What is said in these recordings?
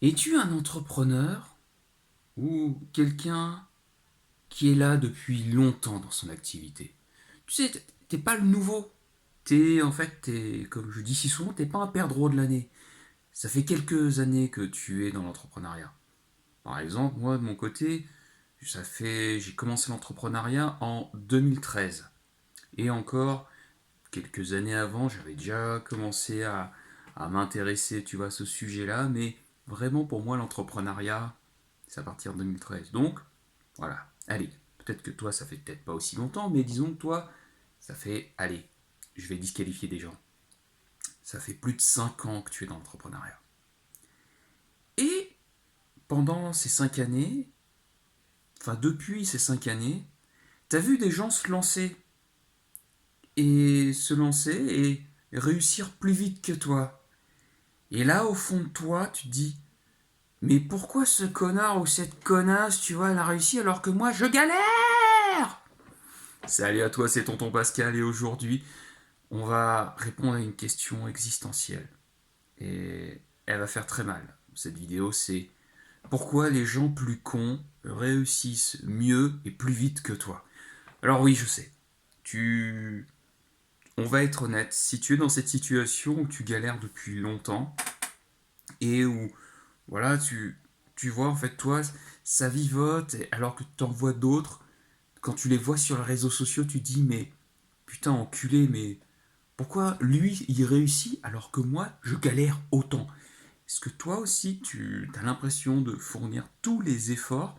Es-tu un entrepreneur ou quelqu'un qui est là depuis longtemps dans son activité? Tu sais, t'es pas le nouveau. Comme je dis si souvent, t'es pas un perdreau de l'année. Ça fait quelques années que tu es dans l'entrepreneuriat. Par exemple, moi de mon côté, j'ai commencé l'entrepreneuriat en 2013. Et encore, quelques années avant, j'avais déjà commencé à m'intéresser, tu vois, à ce sujet-là. Mais vraiment, pour moi, l'entrepreneuriat, c'est à partir de 2013. Donc, voilà. Allez, peut-être que toi, ça fait peut-être pas aussi longtemps, mais disons que toi, ça fait, allez, je vais disqualifier des gens. Ça fait plus de 5 ans que tu es dans l'entrepreneuriat. Et pendant ces 5 années, enfin depuis ces 5 années, tu as vu des gens se lancer et réussir plus vite que toi. Et là, au fond de toi, tu te dis, mais pourquoi ce connard ou cette connasse, tu vois, elle a réussi alors que moi, je galère? Salut à toi, c'est Tonton Pascal et aujourd'hui, on va répondre à une question existentielle. Et elle va faire très mal. Cette vidéo, c'est pourquoi les gens plus cons réussissent mieux et plus vite que toi. Alors oui, je sais. Tu... On va être honnête, si tu es dans cette situation où tu galères depuis longtemps et où, voilà, tu vois, en fait, toi, ça vivote, alors que tu en vois d'autres, quand tu les vois sur les réseaux sociaux, tu te dis, mais putain, enculé, mais pourquoi lui, il réussit alors que moi, je galère autant? Est-ce que toi aussi, tu as l'impression de fournir tous les efforts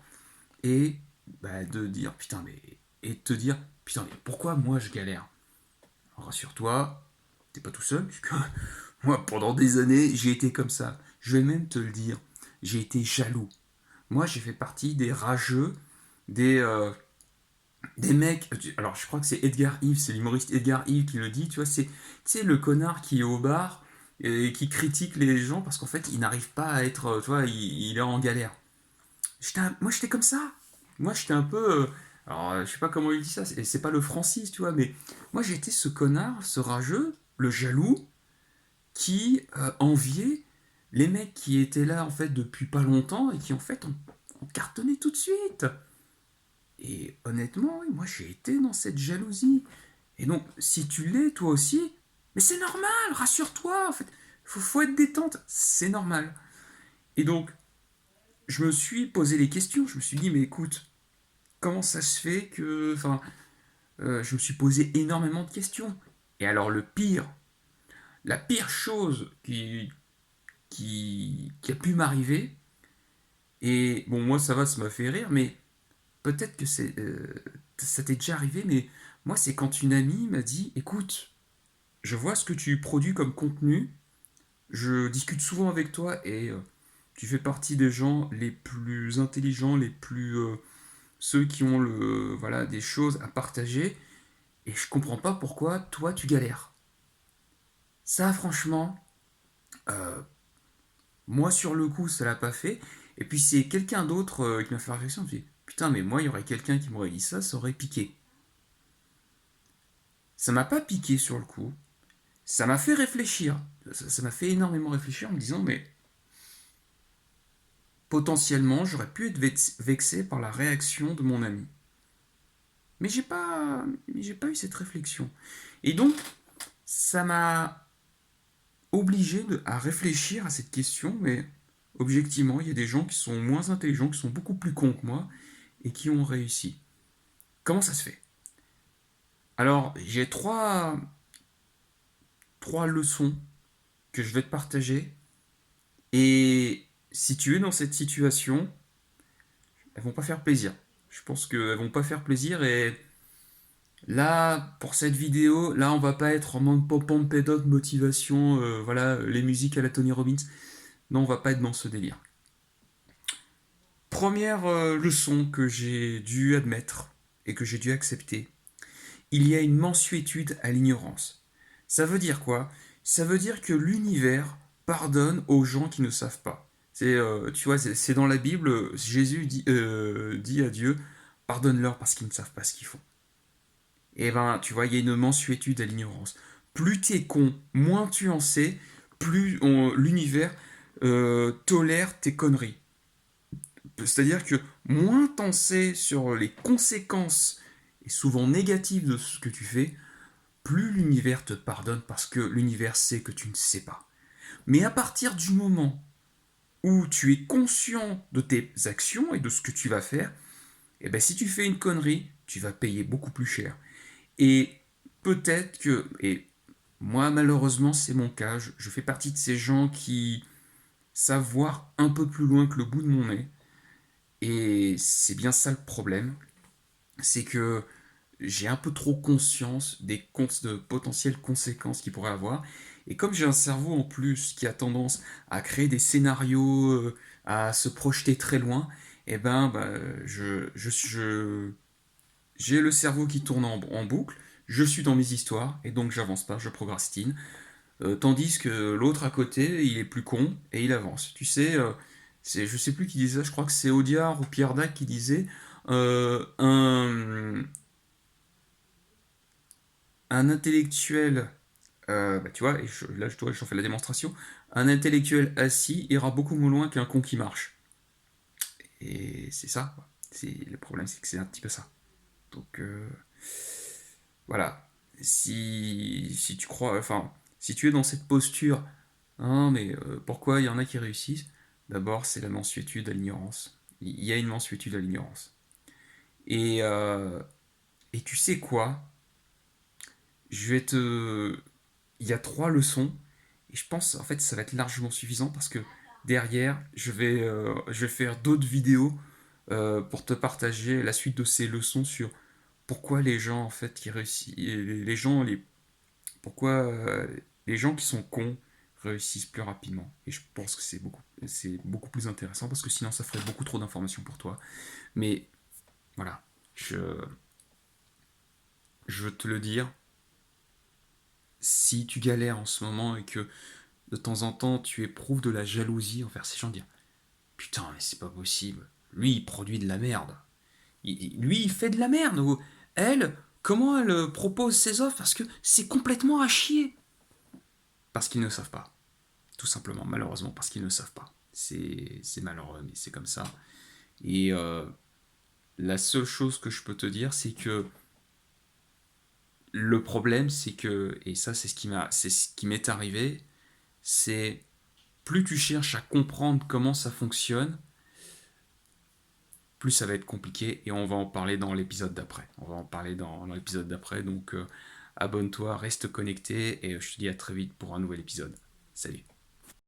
et de dire putain, mais. Et de te dire putain, mais pourquoi moi je galère? Alors, rassure-toi, t'es pas tout seul, puisque moi, pendant des années, j'ai été comme ça. Je vais même te le dire, j'ai été jaloux. Moi, j'ai fait partie des rageux, des, euh, des mecs. Alors, je crois que c'est Edgar Yves, c'est l'humoriste Edgar Yves qui le dit, tu vois, c'est, tu sais, le connard qui est au bar et qui critique les gens parce qu'en fait, il n'arrive pas à être, tu vois, il est en galère. Moi, j'étais comme ça. Moi, j'étais un peu. Alors, je sais pas comment il dit ça, c'est pas le Francis, tu vois, mais moi, j'étais ce connard, ce rageux, le jaloux, qui enviait les mecs qui étaient là, en fait, depuis pas longtemps et qui, en fait, ont cartonné tout de suite. Et honnêtement, oui, moi, j'ai été dans cette jalousie. Et donc, si tu l'es, toi aussi, mais c'est normal, rassure-toi, en fait, faut être détente, c'est normal. Et donc, je me suis posé des questions, je me suis dit, mais écoute, comment ça se fait que. Enfin, je me suis posé énormément de questions. Et alors, la pire chose qui a pu m'arriver, et bon, moi ça va, ça m'a fait rire, mais peut-être que ça t'est déjà arrivé, mais moi c'est quand une amie m'a dit écoute, je vois ce que tu produis comme contenu, je discute souvent avec toi et tu fais partie des gens les plus intelligents, les plus. Ceux qui ont voilà, des choses à partager. Et je comprends pas pourquoi toi tu galères. Ça, franchement, euh, moi sur le coup, ça l'a pas fait. Et puis c'est quelqu'un d'autre qui m'a fait la réflexion. Je me dis, putain, mais moi, il y aurait quelqu'un qui m'aurait dit ça aurait piqué. Ça m'a pas piqué sur le coup. Ça m'a fait réfléchir. Ça m'a fait énormément réfléchir en me disant, mais potentiellement, j'aurais pu être vexé par la réaction de mon ami. Mais j'ai pas eu cette réflexion. Et donc, ça m'a obligé à réfléchir à cette question, mais objectivement, il y a des gens qui sont moins intelligents, qui sont beaucoup plus cons que moi, et qui ont réussi. Comment ça se fait? Alors, j'ai trois leçons que je vais te partager, et si tu es dans cette situation, elles vont pas faire plaisir. Je pense qu'elles vont pas faire plaisir, et là, pour cette vidéo, là, on va pas être en mode pom pédoc motivation, voilà, les musiques à la Tony Robbins. Non, on va pas être dans ce délire. Première leçon que j'ai dû admettre et que j'ai dû accepter, il y a une mansuétude à l'ignorance. Ça veut dire quoi? Ça veut dire que l'univers pardonne aux gens qui ne savent pas. Tu vois, c'est dans la Bible, Jésus dit à Dieu, pardonne-leur parce qu'ils ne savent pas ce qu'ils font. Et ben, tu vois, il y a une mansuétude à l'ignorance. Plus t'es con, moins tu en sais, l'univers tolère tes conneries. C'est-à-dire que moins t'en sais sur les conséquences, et souvent négatives de ce que tu fais, plus l'univers te pardonne parce que l'univers sait que tu ne sais pas. Mais à partir du moment où tu es conscient de tes actions et de ce que tu vas faire, et ben si tu fais une connerie, tu vas payer beaucoup plus cher. Et peut-être que, et moi malheureusement c'est mon cas, je fais partie de ces gens qui savent voir un peu plus loin que le bout de mon nez. Et c'est bien ça le problème, c'est que j'ai un peu trop conscience de potentielles conséquences qu'il pourrait avoir. Et comme j'ai un cerveau en plus qui a tendance à créer des scénarios, à se projeter très loin, eh ben, bah, j'ai le cerveau qui tourne en boucle, je suis dans mes histoires, et donc j'avance pas, je procrastine. Tandis que l'autre à côté, il est plus con, et il avance. Tu sais, je sais plus qui disait ça, je crois que c'est Audiard ou Pierre Dac qui disait euh, un, un intellectuel, bah, tu vois, là j'en fais la démonstration, un intellectuel assis ira beaucoup moins loin qu'un con qui marche. Et c'est ça, quoi. Le problème, c'est que c'est un petit peu ça. Donc voilà, si tu crois, enfin, si tu es dans cette posture, hein, mais pourquoi il y en a qui réussissent? D'abord, c'est la mansuétude à l'ignorance. Il y a une mansuétude à l'ignorance. Et, euh, et tu sais quoi? Je vais te. Il y a 3 leçons, et je pense en fait ça va être largement suffisant parce que derrière, je vais faire d'autres vidéos pour te partager la suite de ces leçons sur pourquoi les gens en fait qui réussissent, pourquoi les gens qui sont cons réussissent plus rapidement. Et je pense que c'est beaucoup plus intéressant parce que sinon ça ferait beaucoup trop d'informations pour toi. Mais voilà, je, je veux te le dire, si tu galères en ce moment et que de temps en temps tu éprouves de la jalousie envers ces gens, dire putain, mais c'est pas possible, lui il produit de la merde. Lui il fait de la merde. Ou elle, comment elle propose ses offres? Parce que c'est complètement à chier. Parce qu'ils ne savent pas. Tout simplement, malheureusement, parce qu'ils ne savent pas. C'est malheureux, mais c'est comme ça. Et la seule chose que je peux te dire, c'est que le problème, c'est que, et ça c'est ce qui m'est arrivé, c'est plus tu cherches à comprendre comment ça fonctionne, plus ça va être compliqué. Et on va en parler dans l'épisode d'après. On va en parler dans l'épisode d'après. Donc abonne-toi, reste connecté, et je te dis à très vite pour un nouvel épisode. Salut.